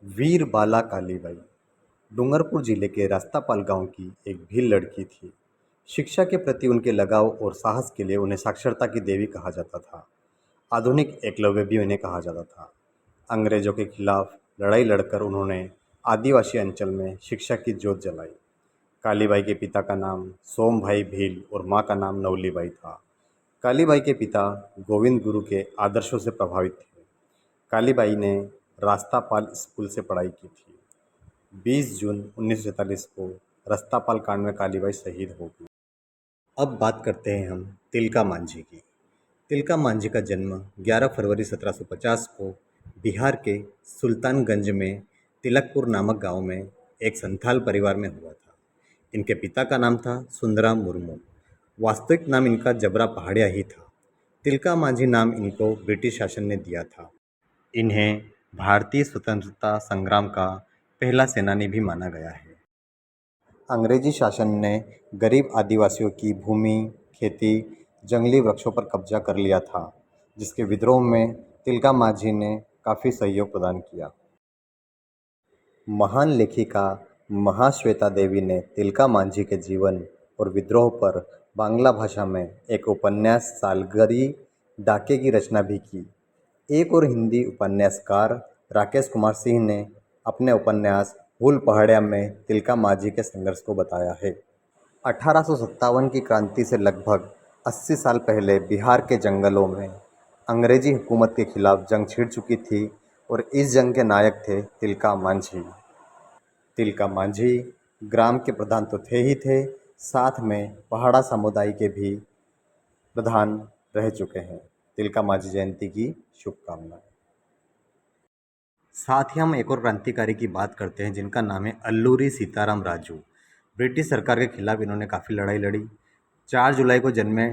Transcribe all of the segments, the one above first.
वीर बाला कालीबाई डूंगरपुर जिले के रास्तापाल गांव की एक भील लड़की थी। शिक्षा के प्रति उनके लगाव और साहस के लिए उन्हें साक्षरता की देवी कहा जाता था। आधुनिक एकलव्य भी उन्हें कहा जाता था। अंग्रेजों के खिलाफ लड़ाई लड़कर उन्होंने आदिवासी अंचल में शिक्षा की ज्योत जलाई। कालीबाई के पिता का नाम सोमभाई भील और मां का नाम नवलीबाई था। कालीबाई के पिता गोविंद गुरु के आदर्शों से प्रभावित थे। कालीबाई ने रास्तापाल स्कूल से पढ़ाई की थी। 20 जून 1947 को रास्तापाल कांड में कालीबाई शहीद हो गई। अब बात करते हैं हम तिलका मांझी की। तिलका मांझी का जन्म 11 फरवरी 1750 को बिहार के सुल्तानगंज में तिलकपुर नामक गांव में एक संथाल परिवार में हुआ था। इनके पिता का नाम था सुंदराम मुर्मू। वास्तविक नाम इनका जबरा पहाड़िया ही था। तिलका मांझी नाम इनको ब्रिटिश शासन ने दिया था। इन्हें भारतीय स्वतंत्रता संग्राम का पहला सेनानी भी माना गया है। अंग्रेजी शासन ने गरीब आदिवासियों की भूमि, खेती, जंगली वृक्षों पर कब्जा कर लिया था, जिसके विद्रोह में तिलका मांझी ने काफ़ी सहयोग प्रदान किया। महान लेखिका महाश्वेता देवी ने तिलका मांझी के जीवन और विद्रोह पर बांग्ला भाषा में एक उपन्यास सालगरी डाके की रचना भी की। एक और हिंदी उपन्यासकार राकेश कुमार सिंह ने अपने उपन्यास फूल पहाड़िया में तिलका मांझी के संघर्ष को बताया है। 1857 की क्रांति से लगभग 80 साल पहले बिहार के जंगलों में अंग्रेजी हुकूमत के खिलाफ जंग छिड़ चुकी थी और इस जंग के नायक थे तिलका मांझी। तिलका मांझी ग्राम के प्रधान तो थे ही थे, साथ में पहाड़ा समुदाय के भी प्रधान रह चुके हैं। तिलका मांझी जयंती की शुभकामनाएं। साथ ही हम एक और क्रांतिकारी की बात करते हैं जिनका नाम है अल्लूरी सीताराम राजू। ब्रिटिश सरकार के खिलाफ इन्होंने काफ़ी लड़ाई लड़ी। 4 जुलाई को जन्मे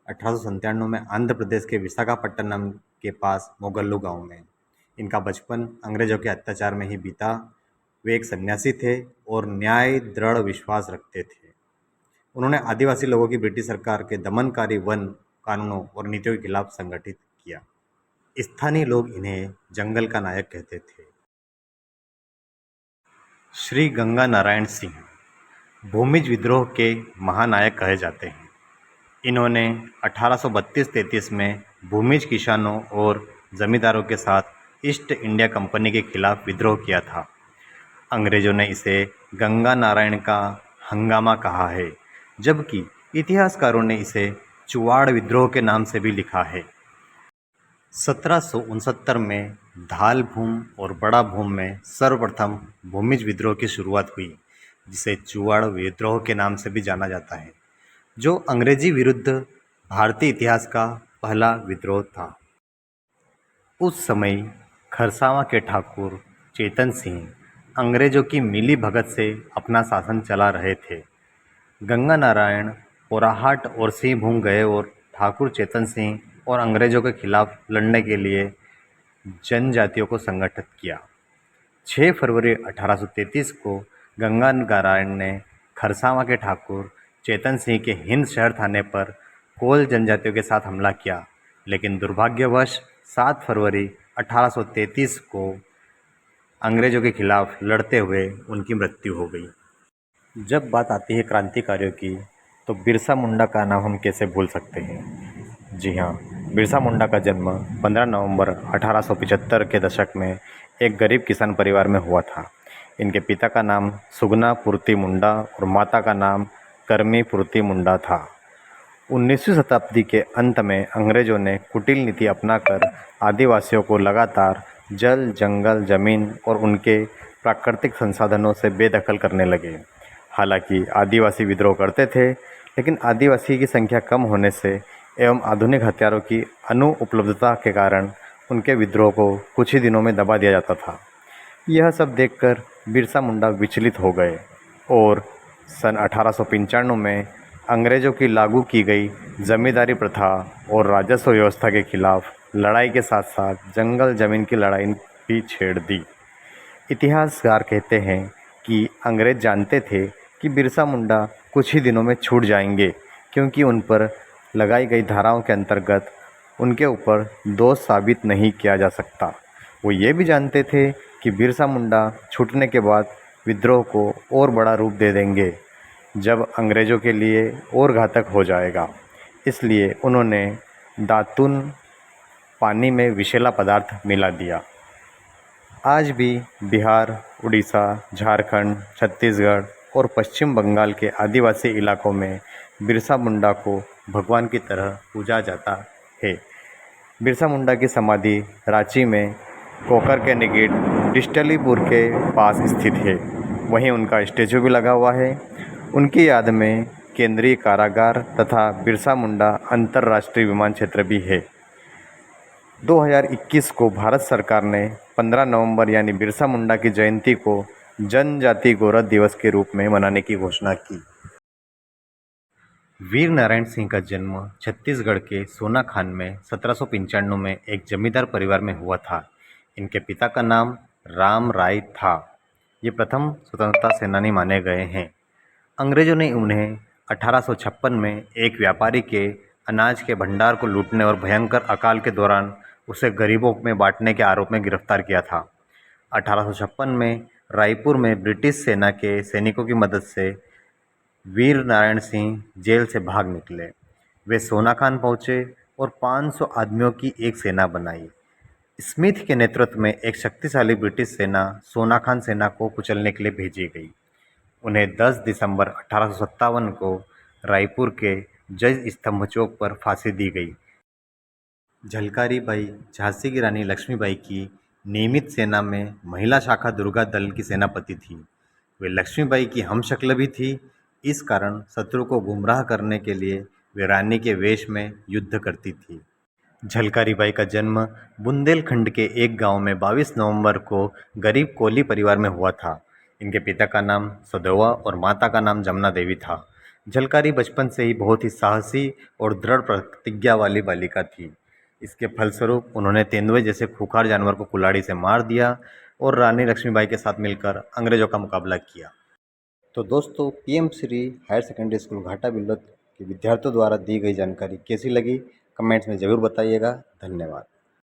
1897 में आंध्र प्रदेश के विशाखापट्टनम के पास मोगल्लू गांव में। इनका बचपन अंग्रेजों के अत्याचार में ही बीता। वे एक सन्यासी थे और न्याय दृढ़ विश्वास रखते थे। उन्होंने आदिवासी लोगों की ब्रिटिश सरकार के दमनकारी वन कानूनों और नीतियों के खिलाफ संगठित किया। स्थानीय लोग इन्हें जंगल का नायक कहते थे। श्री गंगा नारायण सिंह भूमिज विद्रोह के महानायक कहे जाते हैं। इन्होंने 1832-33 में भूमिज किसानों और जमींदारों के साथ ईस्ट इंडिया कंपनी के खिलाफ विद्रोह किया था। अंग्रेजों ने इसे गंगा नारायण का हंगामा कहा है, जबकि इतिहासकारों ने इसे चुवाड़ विद्रोह के नाम से भी लिखा है। 1769 में धाल भूम और बड़ा भूम में सर्वप्रथम भूमिज विद्रोह की शुरुआत हुई, जिसे चुवाड़ विद्रोह के नाम से भी जाना जाता है, जो अंग्रेजी विरुद्ध भारतीय इतिहास का पहला विद्रोह था। उस समय खरसावां के ठाकुर चेतन सिंह अंग्रेजों की मिली भगत से अपना शासन चला रहे थे। गंगा नारायण पोराहाट और सिंहभूम गए और ठाकुर चेतन सिंह और अंग्रेजों के खिलाफ लड़ने के लिए जनजातियों को संगठित किया। 6 फरवरी 1833 को गंगा नारायण ने खरसावां के ठाकुर चेतन सिंह के हिंद शहर थाने पर कोल जनजातियों के साथ हमला किया, लेकिन दुर्भाग्यवश 7 फरवरी 1833 को अंग्रेजों के खिलाफ लड़ते हुए उनकी मृत्यु हो गई। जब बात आती है क्रांतिकारियों की, तो बिरसा मुंडा का नाम हम कैसे भूल सकते हैं। जी हाँ, बिरसा मुंडा का जन्म 15 नवंबर 1875 के दशक में एक गरीब किसान परिवार में हुआ था। इनके पिता का नाम सुगना पूर्ति मुंडा और माता का नाम करमी पूर्ति मुंडा था। 19वीं शताब्दी के अंत में अंग्रेजों ने कुटिल नीति अपनाकर आदिवासियों को लगातार जल, जंगल, ज़मीन और उनके प्राकृतिक संसाधनों से बेदखल करने लगे। हालांकि आदिवासी विद्रोह करते थे, लेकिन आदिवासी की संख्या कम होने से एवं आधुनिक हथियारों की अनुपलब्धता के कारण उनके विद्रोह को कुछ ही दिनों में दबा दिया जाता था। यह सब देखकर बिरसा मुंडा विचलित हो गए और सन 1895 में अंग्रेज़ों की लागू की गई जमींदारी प्रथा और राजस्व व्यवस्था के खिलाफ लड़ाई के साथ साथ जंगल ज़मीन की लड़ाई भी छेड़ दी। इतिहासकार कहते हैं कि अंग्रेज जानते थे कि बिरसा मुंडा कुछ ही दिनों में छूट जाएंगे, क्योंकि उन पर लगाई गई धाराओं के अंतर्गत उनके ऊपर दोष साबित नहीं किया जा सकता। वो ये भी जानते थे कि बिरसा मुंडा छूटने के बाद विद्रोह को और बड़ा रूप दे देंगे, जब अंग्रेज़ों के लिए और घातक हो जाएगा। इसलिए उन्होंने दातुन पानी में विषैला पदार्थ मिला दिया। आज भी बिहार, उड़ीसा, झारखंड, छत्तीसगढ़ और पश्चिम बंगाल के आदिवासी इलाकों में बिरसा मुंडा को भगवान की तरह पूजा जाता है। बिरसा मुंडा की समाधि रांची में कोकर के निकट डिस्टलीपुर के पास स्थित है। वहीं उनका स्टैचू भी लगा हुआ है। उनकी याद में केंद्रीय कारागार तथा बिरसा मुंडा अंतर्राष्ट्रीय विमान क्षेत्र भी है। 2021 को भारत सरकार ने 15 नवंबर यानी बिरसा मुंडा की जयंती को जनजाति गौरव दिवस के रूप में मनाने की घोषणा की। वीर नारायण सिंह का जन्म छत्तीसगढ़ के सोनाखान में 1795 में एक जमींदार परिवार में हुआ था। इनके पिता का नाम राम राय था। ये प्रथम स्वतंत्रता सेनानी माने गए हैं। अंग्रेज़ों ने उन्हें 1856 में एक व्यापारी के अनाज के भंडार को लूटने और भयंकर अकाल के दौरान उसे गरीबों में बांटने के आरोप में गिरफ्तार किया था। 1856 में रायपुर में ब्रिटिश सेना के सैनिकों की मदद से वीर नारायण सिंह जेल से भाग निकले। वे सोनाखान पहुंचे और 500 आदमियों की एक सेना बनाई। स्मिथ के नेतृत्व में एक शक्तिशाली ब्रिटिश सेना सोनाखान सेना को कुचलने के लिए भेजी गई। उन्हें 10 दिसंबर 1857 को रायपुर के जज स्तंभ चौक पर फांसी दी गई। झलकारी बाई झांसी की रानी लक्ष्मीबाई की नियमित सेना में महिला शाखा दुर्गा दल की सेनापति थी। वे लक्ष्मीबाई की हमशक्ल भी थी। इस कारण शत्रु को गुमराह करने के लिए वे रानी के वेश में युद्ध करती थी। झलकारी बाई का जन्म बुंदेलखंड के एक गांव में 22 नवंबर को गरीब कोली परिवार में हुआ था। इनके पिता का नाम सदोवा और माता का नाम जमुना देवी था। झलकारी बचपन से ही बहुत ही साहसी और दृढ़ प्रतिज्ञा वाली बालिका थी। इसके फलस्वरूप उन्होंने तेंदुए जैसे खूंखार जानवर को कुल्हाड़ी से मार दिया और रानी लक्ष्मीबाई के साथ मिलकर अंग्रेज़ों का मुकाबला किया। तो दोस्तों, PM Shri higher secondary school Ghata Billat के विद्यार्थियों द्वारा दी गई जानकारी कैसी लगी, कमेंट्स में ज़रूर बताइएगा। धन्यवाद।